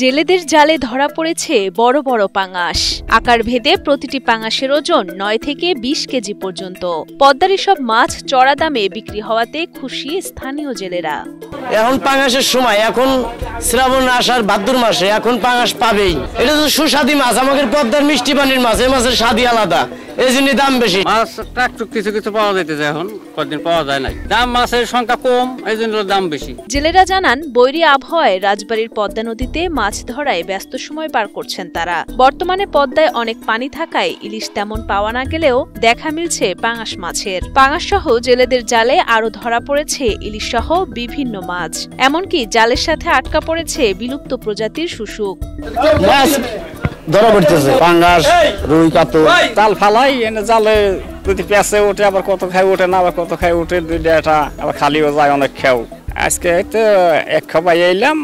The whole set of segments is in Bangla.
জেলেদের জালে ধরা পড়েছে বড় বড় পাঙাশ। আকার ভেদে প্রতিটি পাঙাশের ওজন 9 থেকে 20 কেজি পর্যন্ত। পদ্মার এসব মাছ চড়া দামে বিক্রি হওয়াতে খুশি স্থানীয় জেলেরা। এখন পাঙাশের সময়, এখন শ্রাবণ আষাঢ় ভাদ্র মাসে এখন পাঙাশ পাবেই। এটা তো সুস্বাদু মাছ, আমাদের পদ্মার মিষ্টি পানির মাছ, এই মাছের স্বাদই আলাদা, এই জন্য দাম বেশি। মাছ একটু কিছু কিছু পাওয়া যাইতেছে, এখন কদিন পাওয়া যায় নাই, দাম মাছের সংখ্যা কম, এই জন্য দাম বেশি। জেলেরা জানান, বৈরী আবহাওয়ায় রাজবাড়ীর পদ্মা নদীতে মাছ ধরায় ব্যস্ত সময় পার করছেন তারা। বর্তমানে পদ্মায় অনেক পানি থাকায় ইলিশ তেমন পাওয়া না গেলেও দেখা মিলছে পাঙাশ মাছের। পাঙাশ সহ জেলেদের জালে আরো ধরা পড়েছে ইলিশ সহ বিভিন্ন মাছ। এমনকি জালের সাথে আটকা পড়েছে বিলুপ্ত প্রজাতির শুশুক। ধরা পড়তেছে পাঙ্গাস, রুই, কাতল। জাল ফালাই এনে জালে যদি পেঁচে ওঠে, আবার কত খাই ওঠে না, আবার কত খাই ওঠে, দুইটা এটা আবার খালিও যায় অনেক খেও। আজকে তো এক খাবাই এলাম,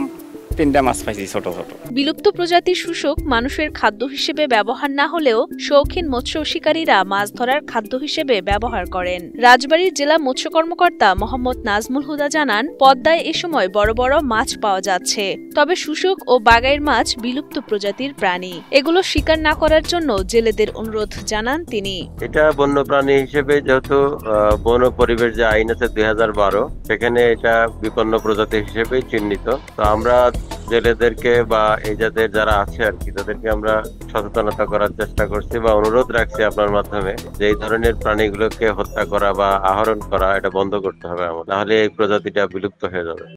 3টা মাছ পাইছি ছোট ছোট। বিলুপ্ত প্রজাতির শুশুক মানুষের খাদ্য হিসেবে ব্যবহার না হলেও শৌখিন মৎস্য শিকারীরা মাছ ধরার খাদ্য হিসেবে ব্যবহার করেন। রাজবাড়ীর জেলা মৎস্য কর্মকর্তা মোহাম্মদ নাজমুল হুদা জানান, পদ্মায় এ সময় বড় বড় মাছ পাওয়া যাচ্ছে, তবে শুশুক ও বাগাইর মাছ বিলুপ্ত প্রজাতির প্রাণী। এগুলো শিকার না করার জন্য জেলেদের অনুরোধ জানান তিনি। এটা বন্য প্রাণী হিসেবে যেহেতু বন পরিবেশ যে আইন আছে 2012, সেখানে এটা বিপন্ন প্রজাতি হিসেবে চিহ্নিত। তো আমরা জেলেদেরকে বা এই যারা আছে আর কি, তাদেরকে আমরা সচেতনতা করার চেষ্টা করছি বা অনুরোধ রাখছি আপনার মাধ্যমে যে এই ধরনের প্রাণীগুলোকে হত্যা করা বা আহরণ করা এটা বন্ধ করতে হবে, নাহলে এই প্রজাতিটা বিলুপ্ত হয়ে যাবে।